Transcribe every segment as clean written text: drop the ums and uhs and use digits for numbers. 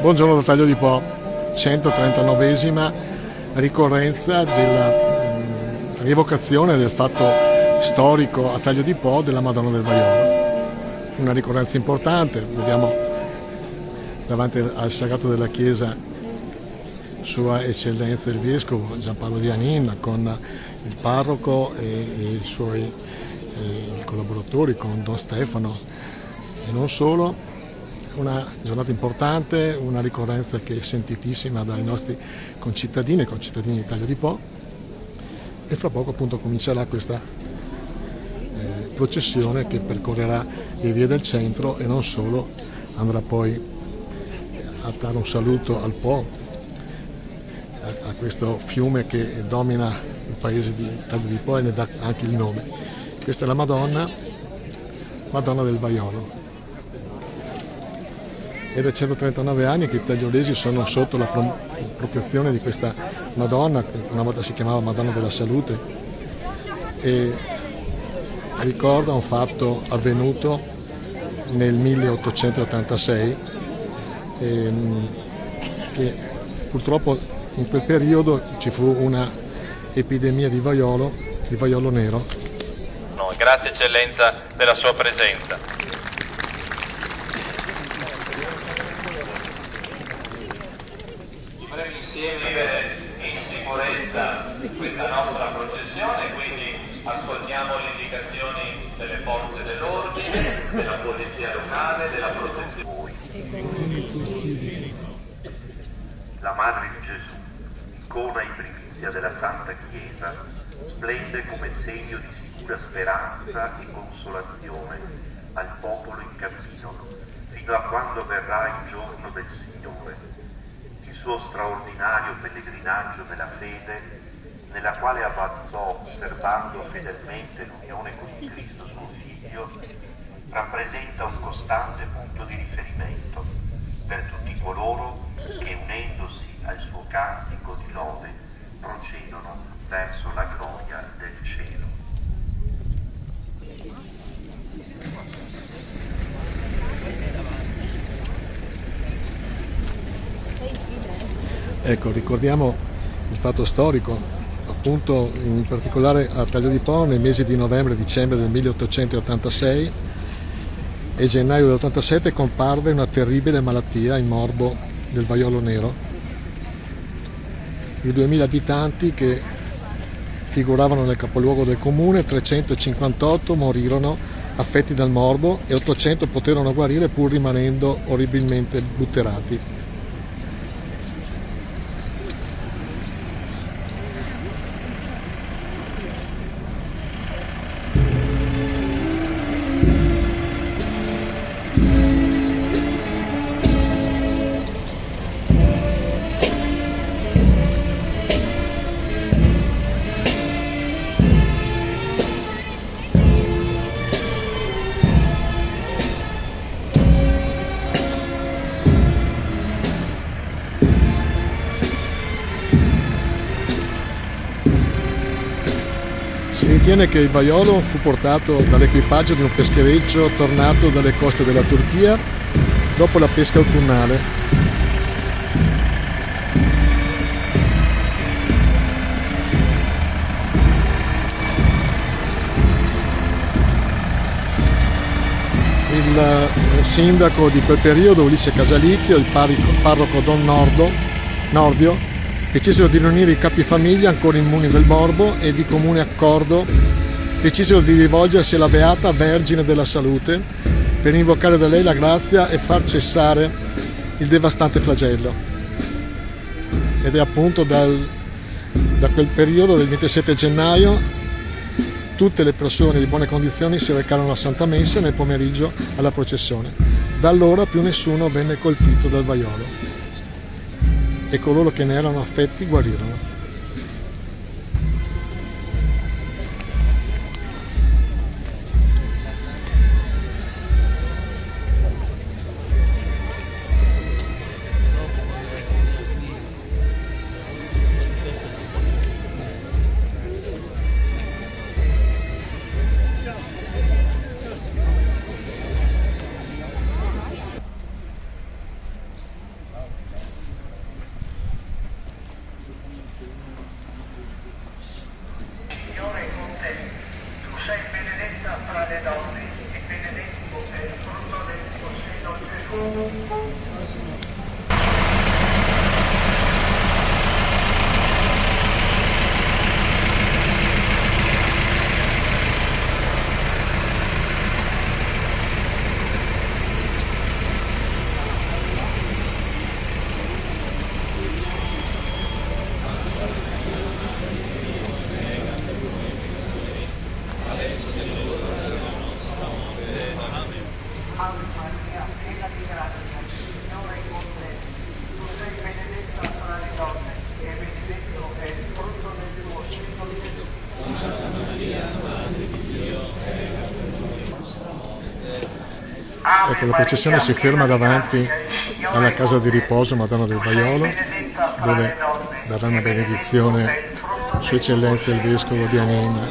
Buongiorno da Taglio di Po, 139esima ricorrenza della rievocazione del fatto storico a Taglio di Po della Madonna del Vaiolo. Una ricorrenza importante, vediamo davanti al sagrato della chiesa Sua Eccellenza il Vescovo Giampaolo Di Anin con il parroco e i suoi collaboratori, con Don Stefano e non solo. Una giornata importante, una ricorrenza che è sentitissima dai nostri concittadini e concittadini di Taglio di Po, e fra poco appunto comincerà questa processione che percorrerà le vie del centro e non solo, andrà poi a dare un saluto al Po, a questo fiume che domina il paese di Taglio di Po e ne dà anche il nome. Questa è la Madonna del Vaiolo. È da 139 anni che i tagliolesi sono sotto la protezione di questa Madonna, che una volta si chiamava Madonna della Salute, e ricorda un fatto avvenuto nel 1886, che purtroppo in quel periodo ci fu una epidemia di vaiolo nero. Grazie Eccellenza della sua presenza. Insieme in sicurezza questa nostra processione, quindi ascoltiamo le indicazioni delle forze dell'ordine, della polizia locale, della protezione. La Madre di Gesù, icona e primizia della Santa Chiesa, splende come segno di sicura speranza e consolazione al popolo in cammino, fino a quando verrà il giorno del Signore. Il suo straordinario pellegrinaggio nella fede, nella quale avanzò osservando fedelmente l'unione con il Cristo suo Figlio, rappresenta un costante punto di riferimento per tutti coloro che, unendosi al suo cantico di lode, procedono verso la gloria del cielo. Ecco, ricordiamo il fatto storico, appunto in particolare a Taglio di Po nei mesi di novembre e dicembre del 1886 e gennaio del 87 comparve una terribile malattia, il morbo del vaiolo nero. I 2000 abitanti che figuravano nel capoluogo del comune, 358 morirono affetti dal morbo e 800 poterono guarire pur rimanendo orribilmente butterati. Si ritiene che il vaiolo fu portato dall'equipaggio di un peschereccio tornato dalle coste della Turchia dopo la pesca autunnale. Il sindaco di quel periodo, Ulisse Casalicchio, il parroco Don Nordio, decisero di riunire i capifamiglia ancora immuni del morbo e di comune accordo decisero di rivolgersi alla Beata Vergine della Salute per invocare da lei la grazia e far cessare il devastante flagello. Ed è appunto da quel periodo del 27 gennaio tutte le persone di buone condizioni si recarono a Santa Messa nel pomeriggio alla processione. Da allora più nessuno venne colpito dal vaiolo e coloro che ne erano affetti guarirono. Ecco, la processione si ferma davanti alla casa di riposo Madonna del Vaiolo, dove darà una benedizione Sua Eccellenza il Vescovo di Anin.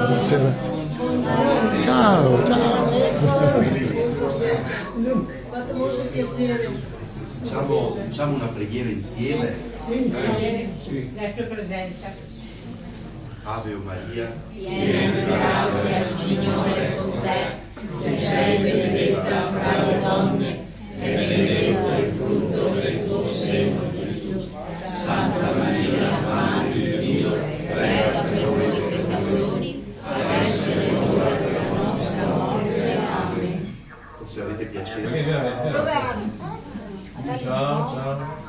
Buonasera. Ciao, ciao. Fatto molto piacere. Facciamo una preghiera insieme. Sì. La tua presenza. Ave o Maria, Piena di grazia, il Signore è con te. Tu sei benedetta fra le donne e benedetto è il frutto del tuo seno, Gesù. Santa Maria, Madre di Dio, prega per noi peccatori, adesso è l'ora della nostra morte. Amen. se avete piacere. Dove abiti? Ciao, ciao.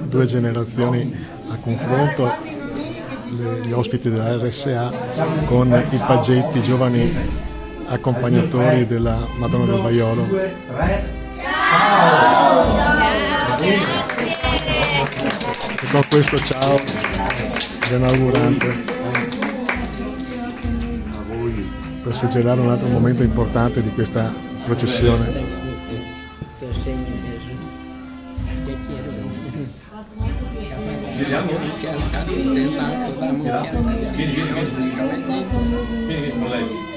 Due generazioni a confronto, gli ospiti della RSA con i paggetti, giovani accompagnatori della Madonna del Vaiolo. 2, 3. E con questo ciao benaugurante A voi. per suggellare un altro momento importante di questa processione. Giriamo? Vieni con lei.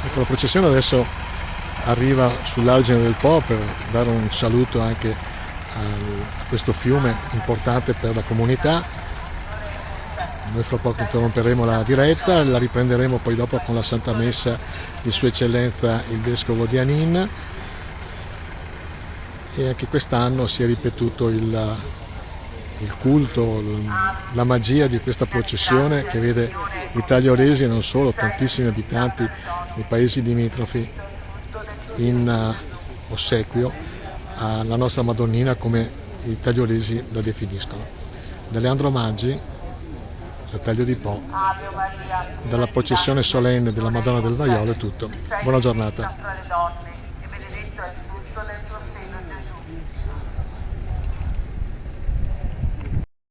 Ecco, la processione adesso arriva sull'argine del Po per dare un saluto anche a questo fiume importante per la comunità. Noi fra poco interromperemo la diretta, la riprenderemo poi dopo con la Santa Messa di Sua Eccellenza il Vescovo di Anin, e anche quest'anno si è ripetuto il culto, la magia di questa processione che vede i taglioresi e non solo, tantissimi abitanti dei paesi limitrofi in ossequio alla nostra Madonnina, come i taglioresi la definiscono. Da Leandro Maggi, a Taglio di Po, dalla processione solenne della Madonna del Vaiolo è tutto. Buona giornata.